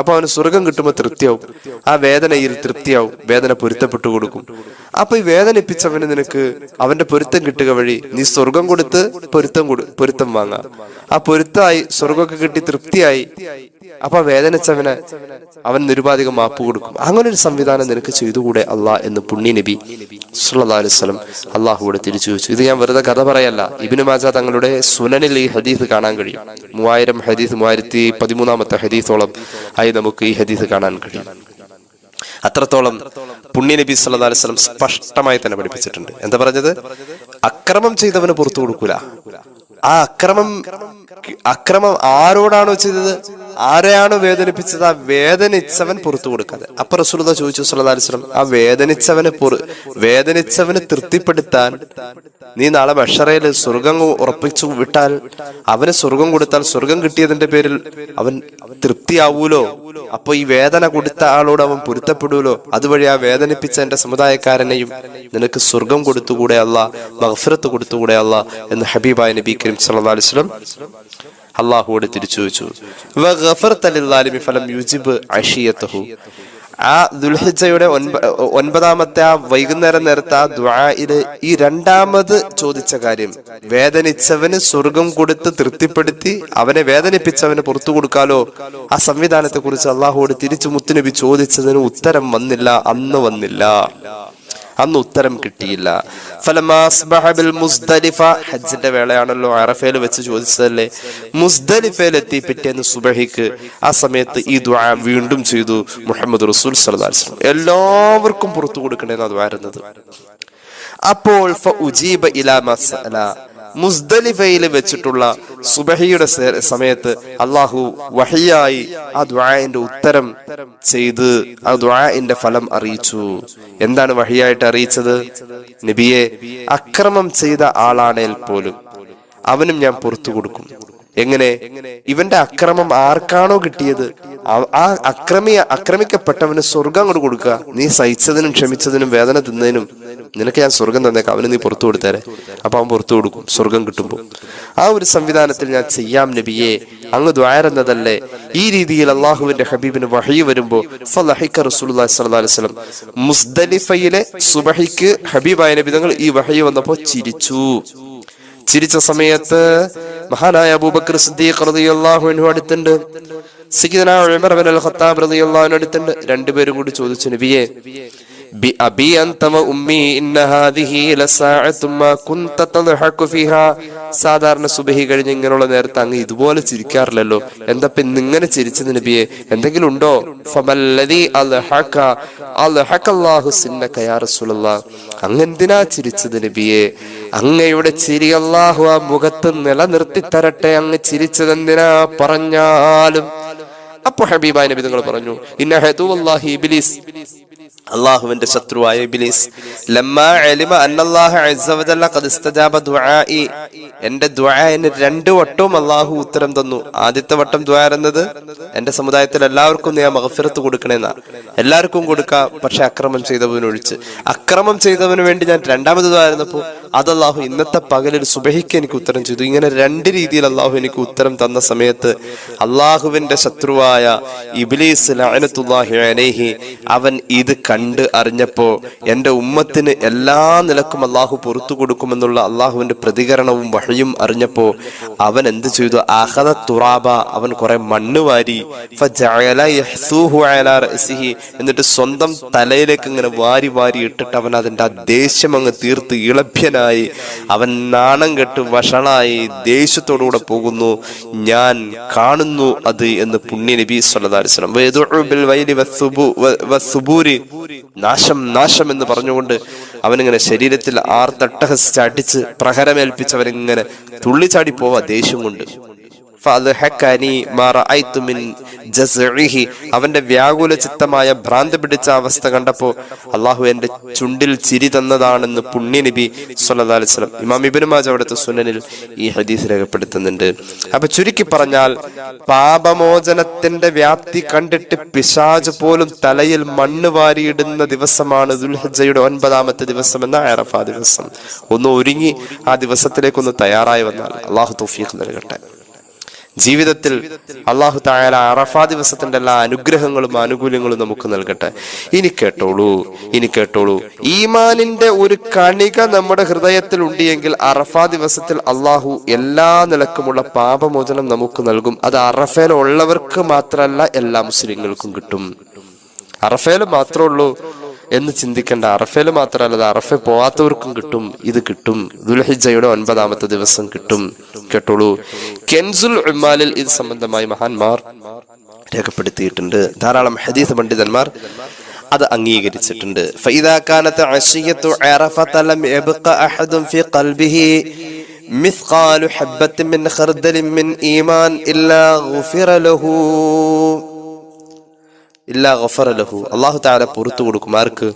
അപ്പൊ അവന് സ്വർഗം കിട്ടുമ്പോ തൃപ്തിയാവും, ആ വേദനയിൽ തൃപ്തിയാവും, വേദന പൊരുത്തപ്പെട്ടു കൊടുക്കും. അപ്പൊ ഈ വേദനിപ്പിച്ചവന് നിനക്ക് അവന്റെ പൊരുത്തം കിട്ടുക വഴി നീ സ്വർഗം കൊടുത്ത് പൊരുത്തം വാങ്ങാം. ആ പൊരുത്തമായി സ്വർഗമൊക്കെ കിട്ടി തൃപ്തിയായി. അപ്പൊ വേദനിച്ചവന് അവൻ നിരുപാധികം മാപ്പ് കൊടുക്കും. അങ്ങനെ ഒരു സംവിധാനം നിനക്ക് ചെയ്തുകൂടെ അള്ളാഹ് എന്ന് പുണ്യ നബി സല്ലല്ലാഹു അലൈഹി വസല്ലം അള്ളാഹുവോട് തിരിച്ചു ചോദിച്ചു. ഇത് ഞാൻ വെറുതെ കഥ പറയല്ല. ഇബ്നു മാജ തങ്ങളുടെ സുനനിൽ ഈ ഹദീസ് കാണാൻ കഴിയും. 3000 ഹദീസ്, 1013ാമത്തെ ഹദീസോളം ആയി നമുക്ക് ഈ ഹദീസ് കാണാൻ കഴിയും. അത്രത്തോളം പുണ്യ നബി സല്ലല്ലാഹു അലൈഹി വസല്ലം സ്പഷ്ടമായി തന്നെ പഠിപ്പിച്ചിട്ടുണ്ട്. എന്താ പറഞ്ഞത്? അക്രമം ചെയ്തവന് പുറത്തു കൊടുക്കൂല. ആ അക്രമം ആരോടാണോ ചെയ്തത്, ആരെയാണോ വേദനിപ്പിച്ചത്, ആ വേദനിച്ചവൻ പുറത്തു കൊടുക്കാതെ. അപ്പൊ റസൂലുള്ളാഹി ചോദിച്ചു സല്ലല്ലാഹു അലൈഹി വസല്ലം, ആ വേദനിച്ചവന് തൃപ്തിപ്പെടുത്താൻ നീ നാളെ മഹ്ശറയിൽ സ്വർഗം ഉറപ്പിച്ചു വിട്ടാൽ, അവന് സ്വർഗം കൊടുത്താൽ സ്വർഗം കിട്ടിയതിന്റെ പേരിൽ അവൻ തൃപ്തിയാവൂലോ? അപ്പൊ ഈ വേദന കൊടുത്ത ആളോട് അവൻ പൊരുത്തപ്പെടൂലോ? അതുവഴി ആ വേദനിപ്പിച്ച എന്റെ സമുദായക്കാരനെയും നിനക്ക് സ്വർഗം കൊടുത്തുകൂടെ അല്ലാ, മഗ്ഫിറത്ത് കൊടുത്തുകൂടെ അല്ലാ എന്ന് ഹബീബായ നബി കരീം സല്ലല്ലാഹു അലൈഹി വസല്ലം അള്ളാഹുവോട് തിരിച്ചു ചോദിച്ചു. ആ ദുൽഹിജ്ജയുടെ 9-ാമത്തെ ആ വൈകുന്നേരം നേരത്തെ ആ ദുആയില് ഈ രണ്ടാമത് ചോദിച്ച കാര്യം, വേദനിച്ചവന് സ്വർഗം കൊടുത്ത് തൃപ്തിപ്പെടുത്തി അവനെ വേദനിപ്പിച്ചവന് പുറത്തു കൊടുക്കാലോ, ആ സംവിധാനത്തെ കുറിച്ച് അള്ളാഹുവോട് തിരിച്ചു മുത്തുനബി ചോദിച്ചതിന് ഉത്തരം വന്നില്ല. അന്ന് ഉത്തരം കിട്ടിയില്ല. ഹജ്ജിന്റെ വേളയാണല്ലോ, അറഫയിൽ വെച്ച് ചോദിച്ചതല്ലേ. മുസ്ദലിഫയിൽ എത്തി പിറ്റേന്ന് സുബഹിക്ക് ആ സമയത്ത് ഈ ദുആ വീണ്ടും ചെയ്തു മുഹമ്മദ് റസൂൽ സ്വല്ലല്ലാഹു അലൈഹി വസല്ലം. എല്ലാവർക്കും പുറത്തു കൊടുക്കണേന്ന് അത് വരുന്നത്. അപ്പോൾ മുസ്ദലിഫയിൽ വെച്ചിട്ടുള്ള സുബഹിയുടെ സമയത്ത് അള്ളാഹു വഹിയായി ആ ദുആഇന്റെ ഉത്തരം ചെയ്ത് ആ ദുആഇന്റെ ഫലം അറിയിച്ചു. എന്താണ് വഹിയായിട്ട് അറിയിച്ചത്? നബിയെ, അക്രമം ചെയ്ത ആളാണേൽ പോലും അവനും ഞാൻ പുറത്തു കൊടുക്കും. എങ്ങനെ? ഇവന്റെ അക്രമം ആർക്കാണോ കിട്ടിയത് ആ ആക്രമിക്കപ്പെട്ടവന് സ്വർഗം അങ്ങോട്ട് കൊടുക്കുക. നീ സഹിച്ചതിനും ക്ഷമിച്ചതിനും വേദന തിന്നതിനും നിനക്ക് ഞാൻ സ്വർഗം തന്നേക്കാം, അവന് നീ പുറത്തു കൊടുത്തേരെ. അപ്പൊ അവൻ പുറത്തു കൊടുക്കും സ്വർഗം കിട്ടുമ്പോൾ. ആ ഒരു സംവിധാനത്തിൽ ഞാൻ ചെയ്യാം നബിയെ, അങ്ങ് ദ്വാരന്നതല്ലേ. ഈ രീതിയിൽ അള്ളാഹുവിന്റെ ഹബീബിന് വഹി വരുമ്പോ റസൂലുള്ളാഹി സ്വല്ലല്ലാഹു അലൈഹി വസല്ലം മുസ്ദലിഫയിലെ സുബഹിക്ക് ഹബീബായ നബി തങ്ങൾ ഈ വഹി വന്നപ്പോ ചിരിച്ച സമയത്ത് മഹാനായ അബൂബക്കർ സിദ്ദീഖ് റളിയല്ലാഹു അൻഹു അടുത്തുണ്ട്, സയ്യിദുനാ ഉമർ ഇബ്നുൽ ഖത്താബ് റളിയല്ലാഹു അൻഹു അടുത്തുണ്ട്. രണ്ടുപേരും കൂടി ചോദിച്ചു, നബിയെ, ബിഅബി അൻത വ ഉമ്മി ഇന്ന ഹാദിഹി ലസാഅതു മാ കുൻത തദ്ഹഖു ഫീഹാ. സാധാരണ സുബഹി കഴിഞ്ഞ് ഇങ്ങനെയുള്ള നേരത്തെ അങ്ങ് ഇതുപോലെ ചിരിക്കാറില്ലല്ലോ, എന്താ ഇന്ന് ഇങ്ങനെ ചിരിച്ചത് നബിയെ, എന്തെങ്കിലും ഉണ്ടോ? ഫമല്ലദി അൽഹഖല്ലാഹു സിന്നക യാ റസൂലല്ലാഹ്. അങ്ങ് എന്തിനാ ചിരിച്ചത് നബിയെ? അങ്ങയുടെ ചിരി അല്ലാഹു ആ മുഖത്ത് നിലനിർത്തി തരട്ടെ. അങ്ങ് ചിരിച്ചതെന്തിനാ പറഞ്ഞാലും. അപ്പൊ ഹബീബായ നബി തങ്ങൾ പറഞ്ഞു, ഇന്ന ഹദുവല്ലാഹി ഇബ്ലീസ്, അള്ളാഹുവിന്റെ ശത്രുവായ ഇബ്ലീസ്, ലമ്മാ അലിമ അന്നല്ലാഹു അസ്സ വജല്ല ഖദ് ഇസ്തജാബ ദുആഇ, എന്റെ ദുആഇന് 2 വട്ടവും അള്ളാഹു ഉത്തരം തന്നു. ആദ്യത്തെ വട്ടം ദുആ എന്നത് എന്റെ സമുദായത്തിൽ എല്ലാവർക്കും ഞാൻ മഗ്ഫിറത്ത് കൊടുക്കണേന്നാ, എല്ലാവർക്കും കൊടുക്കാം, പക്ഷെ അക്രമം ചെയ്തവനൊഴിച്ച്. അക്രമം ചെയ്തവന് വേണ്ടി ഞാൻ രണ്ടാമത് ദുആ ഇരുന്നപ്പോ അത് അള്ളാഹു ഇന്നത്തെ പകലിൽ സുബഹിക്ക് എനിക്ക് ഉത്തരം ചെയ്തു. ഇങ്ങനെ 2 രീതിയിൽ അള്ളാഹു എനിക്ക് ഉത്തരം തന്ന സമയത്ത് അള്ളാഹുവിന്റെ ശത്രുവായ ഇബ്ലീസ് ലഅനത്തുല്ലാഹി അലൈഹി അവൻ ഇത് കണ്ട് അറിഞ്ഞപ്പോ എന്റെ ഉമ്മത്തിന് എല്ലാ നിലക്കും അള്ളാഹു പുറത്തു കൊടുക്കുമെന്നുള്ള അള്ളാഹുവിന്റെ പ്രതികരണവും വഹയും അറിഞ്ഞപ്പോ അവൻ എന്ത് ചെയ്തു? അഖദ തുറാബ, അവൻ കുറെ മണ്ണ് വാരി, ഫജഅല യഹ്സൂഹു അലാ റഅസിഹി, എന്നിട്ട് സ്വന്തം തലയിലേക്ക് ഇങ്ങനെ വാരി ഇട്ടിട്ട് അവൻ അതിന്റെ ദേഷ്യം അങ്ങ് തീർത്ത് ഇളഭ്യനായി, അവൻ നാണം കെട്ട് വഷളായി ദേഷ്യത്തോടുകൂടെ പോകുന്നു. ഞാൻ കാണുന്നു അത് എന്ന് പുണ്യ നബി സ്വല്ലല്ലാഹു അലൈഹി വസല്ലം. വയദഉ ബിൽ വൈലി വസ്സുബൂരി, നാശം എന്ന് പറഞ്ഞുകൊണ്ട് അവനിങ്ങനെ ശരീരത്തിൽ ആർത്തട്ടഹസിച്ച് അടിച്ച് പ്രഹരമേൽപ്പിച്ചവനിങ്ങനെ തുള്ളിച്ചാടി പോവാ ദേഷ്യം കൊണ്ട്. അവന്റെ വ്യാകുല ചിത്തമായ ഭ്രാന്ത് പിടിച്ച അവസ്ഥ കണ്ടപ്പോ അള്ളാഹു എന്റെ ചുണ്ടിൽ ചിരി തന്നതാണെന്ന് പുണ്യ നബി സ്വല്ലല്ലാഹു അലൈഹി വസല്ലം ഇമാം ഇബ്നു മാജ അവിടുത്തെ സുനനിൽ ഈ ഹദീസ് രേഖപ്പെടുത്തുന്നുണ്ട്. അപ്പൊ ചുരുക്കി പറഞ്ഞാൽ പാപമോചനത്തിന്റെ വ്യാപ്തി കണ്ടിട്ട് പിശാച് പോലും തലയിൽ മണ്ണ് വാരിയിടുന്ന ദിവസമാണ് ദുൽഹിജ്ജയുടെ 9-ാമത്തെ ദിവസം എന്ന അറഫ ദിവസം. ഒന്ന് ഒരുങ്ങി ആ ദിവസത്തിലേക്കൊന്ന് തയ്യാറായി വന്നാൽ അള്ളാഹു തൗഫീഖ് നൽകട്ടെ. ജീവിതത്തിൽ അല്ലാഹു തആല അറഫ ദിവസത്തിന്റെ എല്ലാ അനുഗ്രഹങ്ങളും ആനുകൂല്യങ്ങളും നമുക്ക് നൽകട്ടെ. ഇനി കേട്ടോളൂ, ഈമാനിന്റെ ഒരു കണിക നമ്മുടെ ഹൃദയത്തിൽ ഉണ്ടെങ്കിൽ അറഫ ദിവസത്തിൽ അല്ലാഹു എല്ലാ നിലക്കുമുള്ള പാപമോചനം നമുക്ക് നൽകും. അത് അറഫയിൽ ഉള്ളവർക്ക് മാത്രമല്ല, എല്ലാ മുസ്ലിങ്ങൾക്കും കിട്ടും. അറഫയിൽ മാത്രമേ ഉള്ളൂ എന്ന് ചിന്തിക്കേണ്ട. അറഫയിൽ മാത്രമല്ല, അത് അറഫ പോവാത്തവർക്കും കിട്ടും. ഇത് കിട്ടും, ദുൽഹിജ്ജയുടെ 9-ാമത്തെ ദിവസം കിട്ടും. കേട്ടോളൂ, കെൻസുൽ ഉമ്മാലിൽ ഇത് സംബന്ധമായി മഹാന്മാർ രേഖപ്പെടുത്തിയിട്ടുണ്ട്. ധാരാളം ഹദീസ് പണ്ഡിതന്മാർ അത് അംഗീകരിച്ചിട്ടുണ്ട്. ഫഇദാ കാനത് അശിയത്തു അറഫത ലം യബ്ഖ അഹദുൻ ഫീ ഖൽബിഹി മിസ്ഖാലു ഹബ്ബത്തിൻ മിൻ ഖർദലിൻ മിൻ ഈമാൻ ഇല്ലാ ഗുഫിറ ലഹു അല്ലാഹു തആല പുറത്തു കൊടുക്കും. ആർക്ക്?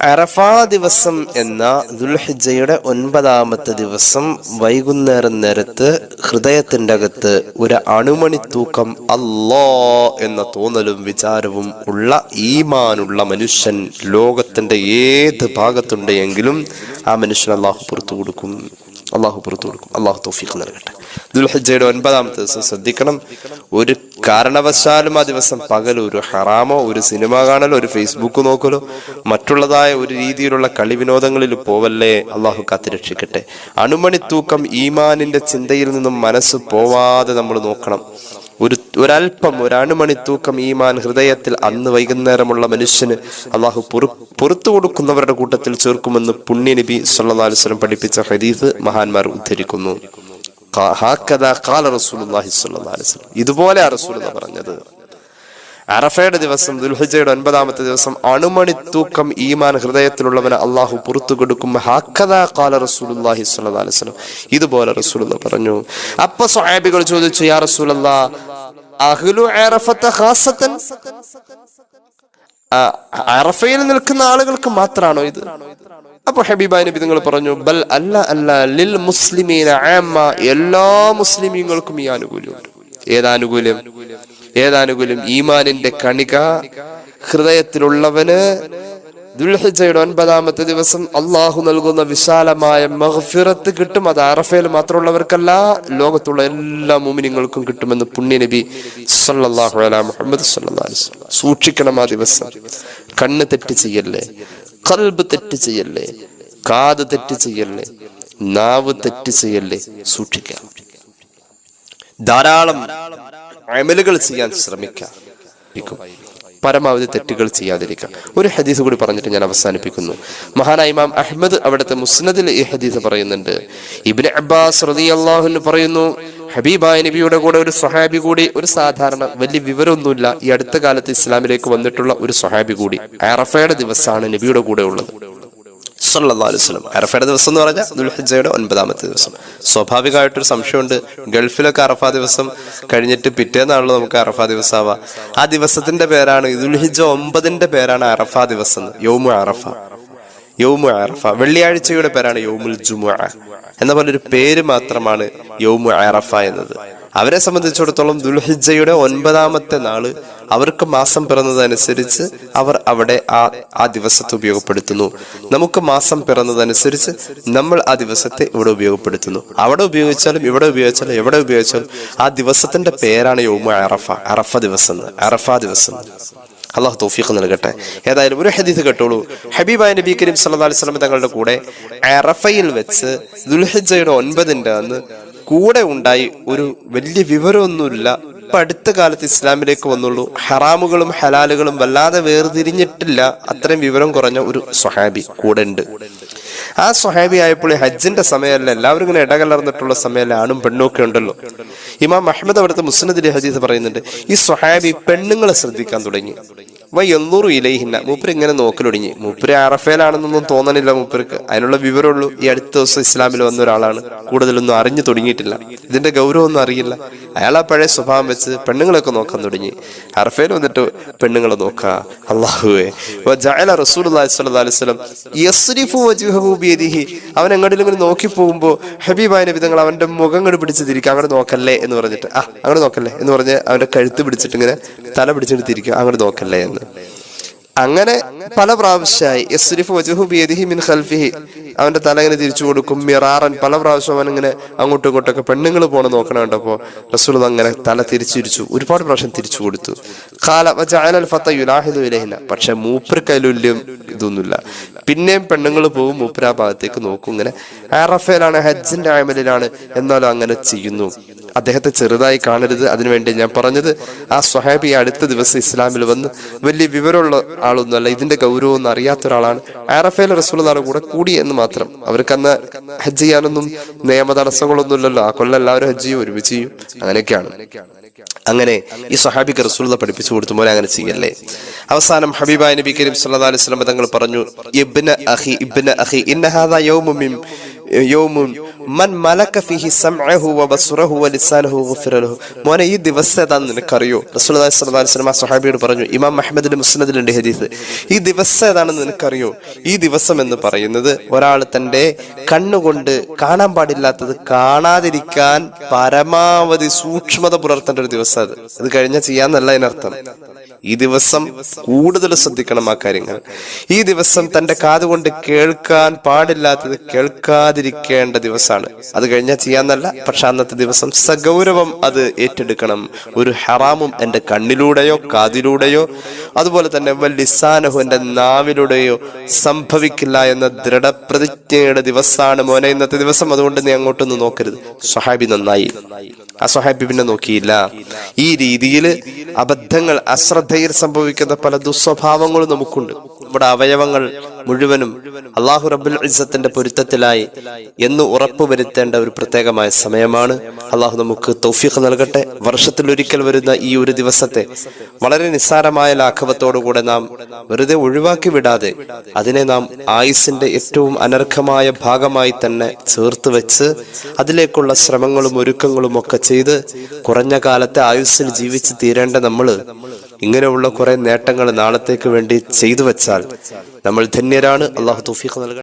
അറഫ ദിവസം എന്ന ദുൽഹിജ്ജയുടെ 9-ാമത്തെ ദിവസം വൈകുന്നേരം നേരത്ത് ഹൃദയത്തിന്റെ അകത്ത് ഒരു അണുമണി തൂക്കം അല്ലാ എന്ന തോന്നലും വിചാരവും ഉള്ള ഈമാനുള്ള മനുഷ്യൻ ലോകത്തിന്റെ ഏത് ഭാഗത്തുണ്ടെങ്കിലും ആ മനുഷ്യൻ അല്ലാഹു പുറത്തു കൊടുക്കും. അള്ളാഹു പുറത്തു കൊടുക്കും. അള്ളാഹു തൗഫീഖ് നൽകട്ടെ. ദുൽഹിജ്ജയുടെ 9-ാമത്തെ ദിവസം ശ്രദ്ധിക്കണം. ഒരു കാരണവശാലും ആ ദിവസം പകൽ ഒരു ഹറാമോ, ഒരു സിനിമ കാണലോ, ഒരു ഫേസ്ബുക്ക് നോക്കലോ, മറ്റുള്ളതായ ഒരു രീതിയിലുള്ള കളി വിനോദങ്ങളിൽ പോവല്ലേ. അള്ളാഹു കാത്തുരക്ഷിക്കട്ടെ. അണുമണിത്തൂക്കം ഈമാനിന്റെ ചിന്തയിൽ നിന്നും മനസ്സ് പോവാതെ നമ്മൾ നോക്കണം. ഒരൽപ്പം ഒരണുമണിത്തൂക്കം ഈമാൻ ഹൃദയത്തിൽ അന്ന് വൈകുന്നേരമുള്ള മനുഷ്യന് അള്ളാഹു പുറത്തു കൊടുക്കുന്നവരുടെ കൂട്ടത്തിൽ ചേർക്കുമെന്ന് പുണ്യ നബി സല്ലല്ലാഹു അലൈഹി വസല്ലം പഠിപ്പിച്ച ഹദീസ് മഹാന്മാർ ഉദ്ധരിക്കുന്നു. ഇതുപോലെ റസൂലുള്ളാഹി പറഞ്ഞത്. അറഫയുടെ ദിവസം, ദുൽഹിജ്ജയുടെ 9-ാമത്തെ ദിവസം അണുമണിത്തൂക്കം ഈമാൻ ഹൃദയത്തിലുള്ളവന് അള്ളാഹു പുറത്തു കൊടുക്കും. ഹക്കദാ ഖാല റസൂലുള്ളാഹി സ്വല്ലല്ലാഹു അലൈഹി വസല്ലം, ഇതുപോലെ റസൂലുള്ളാഹി പറഞ്ഞു. അപ്പൊ സ്വഹാബികൾ ചോദിച്ചു, യാ റസൂലല്ലാഹ്, അഹ്ലു അറഫത ഖാസതൻ, അറഫയിൽ നിൽക്കുന്ന ആളുകൾക്ക് മാത്രമാണോ ഇത്? അപ്പൊ ഹബീബായ നബി തങ്ങൾ പറഞ്ഞു, ബൽ അല്ല ലിൽ മുസ്ലിമീന ആമ്മ, എല്ലാ മുസ്ലിമീങ്ങൾക്കും ഈ ആനുകൂല്യമുണ്ട്. ഏതാനുകൂല്യം? ഈമാനിന്റെ കണിക ഹൃദയത്തിലുള്ളവന് ദുൽഹിജ്ജയുടെ 9-ാമത്തെ ദിവസം അള്ളാഹു നൽകുന്ന വിശാലമായ മഗ്ഫിറത്ത് കിട്ടും. അത് അറഫയിൽ മാത്രമുള്ളവർക്കല്ല, ലോകത്തുള്ള എല്ലാ മുഅ്മിനീങ്ങൾക്കും കിട്ടുമെന്ന് പുണ്യ നബി സല്ലല്ലാഹു അലൈഹി മുഹമ്മദ് സല്ലല്ലാഹു അലൈഹി വസല്ലം. സൂക്ഷിക്കണം ആ ദിവസം. കണ്ണ് തെറ്റ് ചെയ്യല്ലേ, ഖൽബ് തെറ്റ് ചെയ്യല്ലേ, കാത് തെറ്റ് ചെയ്യല്ലേ, നാവ് തെറ്റ് ചെയ്യല്ലേ. സൂക്ഷിക്കാം. ധാരാളം അമലുകൾ ചെയ്യാൻ ശ്രമിക്കാം. പരമാവധി തെറ്റുകൾ ചെയ്യാതിരിക്കാം. ഒരു ഹദീസ് കൂടി പറഞ്ഞിട്ട് ഞാൻ അവസാനിപ്പിക്കുന്നു. മഹാനായ ഇമാം അഹ്മദ് അവിടുത്തെ മുസ്നദിൽ ഈ ഹദീസ് പറയുന്നുണ്ട്. ഇബ്നു അബ്ബാസ് റളിയല്ലാഹു അൻഹു പറയുന്നു, ഹബീബായ നബിയുടെ കൂടെ ഒരു സ്വഹാബി കൂടി, ഒരു സാധാരണ വലിയ വിവരമൊന്നുമില്ല, ഈ അടുത്ത കാലത്ത് ഇസ്ലാമിലേക്ക് വന്നിട്ടുള്ള ഒരു സ്വഹാബി കൂടി അറഫയുടെ ദിവസമാണ് നബിയുടെ കൂടെ ഉള്ളത് സല്ലല്ലാഹു അലൈഹി വസല്ലം. അറഫയുടെ ദിവസം എന്ന് പറഞ്ഞാൽ ദുൽഹിജ്ജയുടെ 9-ാമത്തെ ദിവസം. സ്വാഭാവികമായിട്ടൊരു സംശയമുണ്ട്, ഗൾഫിലൊക്കെ അറഫ ദിവസം കഴിഞ്ഞിട്ട് പിറ്റേന്നാണല്ലോ നമുക്ക് അറഫ ദിവസം ആവാ. ആ ദിവസത്തിന്റെ പേരാണ്, ദുൽഹിജ്ജ 9-ന്റെ പേരാണ് അറഫ ദിവസം, യൗമു അറഫ. വെള്ളിയാഴ്ചയുടെ പേരാണ് യൗമുൽ ജുമുഅ എന്ന പോലെ ഒരു പേര് മാത്രമാണ് യൗമു അറഫ എന്നത്. അവരെ സംബന്ധിച്ചിടത്തോളം ദുൽഹിജ്ജയുടെ 9-ാമത്തെ നാള് അവർക്ക് മാസം പിറന്നതനുസരിച്ച് അവർ അവിടെ ആ ദിവസത്തെ ഉപയോഗപ്പെടുത്തുന്നു. നമുക്ക് മാസം പിറന്നതനുസരിച്ച് നമ്മൾ ആ ദിവസത്തെ ഇവിടെ ഉപയോഗപ്പെടുത്തുന്നു. അവിടെ ഉപയോഗിച്ചാലും ഇവിടെ ഉപയോഗിച്ചാലും എവിടെ ഉപയോഗിച്ചാലും ആ ദിവസത്തിന്റെ പേരാണ് യൗമു അറഫ, അറഫ ദിവസം. അള്ളാഹു തൗഫീഖ് നൽകട്ടെ. ഏതായാലും ഒരു ഹദീസ് കേട്ടോളൂ. ഹബീബായ നബി കരീം സല്ലല്ലാഹു അലൈഹി വസല്ലം തങ്ങളുടെ കൂടെ അറഫയിൽ വെച്ച് ദുൽഹിജ്ജയുടെ 9-ന്റെ അന്ന് കൂടെ ഉണ്ടായി. ഒരു വലിയ വിവരമൊന്നുമില്ല, ഇപ്പൊ അടുത്ത കാലത്ത് ഇസ്ലാമിലേക്ക് വന്നുള്ളൂ, ഹറാമുകളും ഹലാലുകളും വല്ലാതെ വേർതിരിഞ്ഞിട്ടില്ല, അത്രയും വിവരം കുറഞ്ഞ ഒരു സ്വഹാബി കൂടെ ഉണ്ട്. ആ സ്വഹാബി ആയപ്പോൾ ഹജ്ജിന്റെ സമയമല്ല, എല്ലാവരും ഇങ്ങനെ ഇടകലർന്നിട്ടുള്ള സമയമല്ല, ആണും പെണ്ണും ഒക്കെ ഉണ്ടല്ലോ. ഇമാം അഹ്മദ് അവിടുത്തെ മുസ്നദിലെ ഹദീസ് പറയുന്നുണ്ട്, ഈ സ്വഹാബി പെണ്ണുങ്ങളെ ശ്രദ്ധിക്കാൻ തുടങ്ങി. വയന്നൂറു ഇലൈഹിന്ന, മൂപ്പര് ഇങ്ങനെ നോക്കലൊടുങ്ങി. മൂപ്പര് അറഫയിലാണെന്നൊന്നും തോന്നണില്ല മൂപ്പർക്ക്, അതിനുള്ള വിവരമുള്ളൂ. ഈ അടുത്ത ദിവസം ഇസ്ലാമിൽ വന്ന ഒരാളാണ്, കൂടുതലൊന്നും അറിഞ്ഞു തുടങ്ങിയിട്ടില്ല, ഇതിന്റെ ഗൗരവമൊന്നും അറിയില്ല. അയാൾ ആ പഴയ സ്വഭാവം വെച്ച് പെണ്ണുങ്ങളൊക്കെ നോക്കാൻ തുടങ്ങി. അറഫയിൽ വന്നിട്ട് പെണ്ണുങ്ങളെ നോക്കാ. അല്ലാഹുവേ, റസൂലുള്ളാഹി സ്വല്ലല്ലാഹു അലൈഹി വസല്ലം യസ്രിഫു വജ്ഹഹു ബിയദിഹി, അവൻ എങ്ങോട്ടെങ്കിലും ഇങ്ങനെ നോക്കി പോകുമ്പോൾ ഹബീബായ നബി തങ്ങൾ അവന്റെ മുഖം കൊണ്ട് പിടിച്ച് തിരിക്കുക, അങ്ങോട്ട് നോക്കല്ലേ എന്ന് പറഞ്ഞിട്ട്, അങ്ങോട്ട് നോക്കല്ലേ എന്ന് പറഞ്ഞ് അവന്റെ കഴുത്ത് പിടിച്ചിട്ട് ഇങ്ങനെ തല പിടിച്ചിട്ട് തിരിക്കുക, അങ്ങോട്ട് നോക്കല്ലേ എന്ന്. അങ്ങനെ പല പ്രാവശ്യമായി യസ്രിഫു വജ്ഹഹു ബിയദിഹി മിൻ ഖൽഫിഹി, അവന്റെ തല ഇങ്ങനെ തിരിച്ചു കൊടുക്കും. മിറാറൻ, പല പ്രാവശ്യം അവൻ ഇങ്ങനെ അങ്ങോട്ടും ഇങ്ങോട്ടൊക്കെ പെണ്ണുങ്ങൾ പോണ നോക്കണം കണ്ടപ്പോ റസൂൽ അങ്ങനെ തല തിരിച്ചു ഒരുപാട് പ്രാവശ്യം തിരിച്ചു കൊടുത്തു. ഖാല വജഅലൽ ഫത യുലാഹിദു ഇലൈഹിന, പക്ഷെ മൂപ്പർക്ക് അതിലും ഇതൊന്നുമില്ല. പിന്നെയും പെണ്ണുങ്ങൾ പോകും, മൂപ്പര് ആ ഭാഗത്തേക്ക് നോക്കും. ഇങ്ങനെ അറഫയിലാണ്, ഹജ്ജിന്റെ അമലിലാണ്, എന്നാലും അങ്ങനെ ചെയ്യുന്നു. അദ്ദേഹത്തെ ചെറുതായി കാണരുത്, അതിനുവേണ്ടി ഞാൻ പറഞ്ഞത്. ആ സ്വഹാബി അടുത്ത ദിവസം ഇസ്ലാമിൽ വന്ന് വലിയ വിവരമുള്ള ആളൊന്നുമല്ല, ഇതിന്റെ ഗൗരവമൊന്നും അറിയാത്ത ഒരാളാണ്. അറഫയിൽ റസൂലുള്ളാഹിയുടെ കൂടെ കൂടി എന്ന് മാത്രം. അവർക്ക് അന്ന് ഹജ്ജ് ചെയ്യാനൊന്നും നിയമ തടസ്സങ്ങളൊന്നും ഇല്ലല്ലോ, ആ കൊല്ലം എല്ലാവരും ഹജ്ജ് ചെയ്യും, ഒരുമിച്ച് ചെയ്യും, അങ്ങനെയൊക്കെയാണ്. അങ്ങനെ ഈ സ്വഹാബിക്ക് റസൂലുള്ളാഹി പഠിപ്പിച്ചു കൊടുത്ത പോലെ അങ്ങനെ ചെയ്യല്ലേ. അവസാനം ഹബീബായ നബി കരീം സല്ലല്ലാഹു അലൈഹി വസല്ലം തങ്ങൾ പറഞ്ഞു, ഇബ്ന അഖി ഇന്ന ഹാദാ യൗമുൻ മൻ മലക ഫീഹി സമഅഹു വബസ്റഹു വലിസാനഹു ഗുഫിറ ലഹു. മോനെ, ഈ ദിവസം ഏതാന്ന് നിനക്കറിയോ? റസൂലുള്ളാഹി സ്വല്ലല്ലാഹു അലൈഹി വസല്ലം ആ സ്വഹാബിയോട് പറഞ്ഞു. ഇമാം അഹ്മദിന്റെ മുസ്നദിലുണ്ട് ഹദീസ്. ഈ ദിവസം ഏതാണെന്ന് നിനക്കറിയോ? ഈ ദിവസം എന്ന് പറയുന്നത് ഒരാൾ തന്റെ കണ്ണുകൊണ്ട് കാണാൻ പാടില്ലാത്തത് കാണാതിരിക്കാൻ പരമാവധി സൂക്ഷ്മത പുലർത്തേണ്ട ഒരു ദിവസം. അത് കഴിഞ്ഞാൽ ചെയ്യാന്നല്ല അതിനർത്ഥം. ഈ ദിവസം കൂടുതൽ ശ്രദ്ധിക്കണം ആ കാര്യങ്ങൾ. ഈ ദിവസം തന്റെ കാതുകൊണ്ട് കേൾക്കാൻ പാടില്ലാത്തത് കേൾക്കാതിരിക്കേണ്ട ദിവസമാണ്. അത് കഴിഞ്ഞാൽ ചെയ്യാന്നല്ല, പക്ഷെ അന്നത്തെ ദിവസം സഗൗരവം അത് ഏറ്റെടുക്കണം. ഒരു ഹറാമും എന്റെ കണ്ണിലൂടെയോ കാതിലൂടെയോ അതുപോലെ തന്നെ ലിസാനഹു എന്റെ നാവിലൂടെയോ സംഭവിക്കില്ല എന്ന ദൃഢപ്രതിജ്ഞയുടെ ദിവസമാണ് മോനെ ഇന്നത്തെ ദിവസം. അതുകൊണ്ട് നീ അങ്ങോട്ടൊന്നും നോക്കരുത്. സ്വഹാബി നന്നായി, ആ സ്വഹാബി പിന്നെ നോക്കിയില്ല. ഈ രീതിയിൽ അബദ്ധങ്ങൾ, അശ്രദ്ധയിൽ സംഭവിക്കുന്ന പല ദുസ്വഭാവങ്ങളും നമുക്കുണ്ട്. നമ്മുടെ അവയവങ്ങൾ മുഴുവനും അള്ളാഹു റബ്ബുൽ ഇസ്സത്തിന്റെ പൊരുത്തത്തിലായി എന്ന് ഉറപ്പുവരുത്തേണ്ട ഒരു പ്രത്യേകമായ സമയമാണ്. അള്ളാഹു നമുക്ക് തൗഫീഖ് നൽകട്ടെ. വർഷത്തിലൊരിക്കൽ വരുന്ന ഈ ഒരു ദിവസത്തെ വളരെ നിസ്സാരമായ ലാഘവത്തോടുകൂടെ നാം വെറുതെ ഒഴിവാക്കി വിടാതെ അതിനെ നാം ആയുസിന്റെ ഏറ്റവും അനർഘമായ ഭാഗമായി തന്നെ ചേർത്ത് വെച്ച് അതിലേക്കുള്ള ശ്രമങ്ങളും ഒരുക്കങ്ങളും ഒക്കെ ചെയ്ത് കുറഞ്ഞ കാലത്തെ ആയുസ്സിൽ ജീവിച്ച് തീരേണ്ട നമ്മള് ഇങ്ങനെയുള്ള കുറെ നേട്ടങ്ങൾ നാളത്തേക്ക് വേണ്ടി ചെയ്തു വെച്ചാൽ നമ്മൾ ധന്യരാണ്. അള്ളാഹു തൗഫീഖ് നൽകട്ടെ.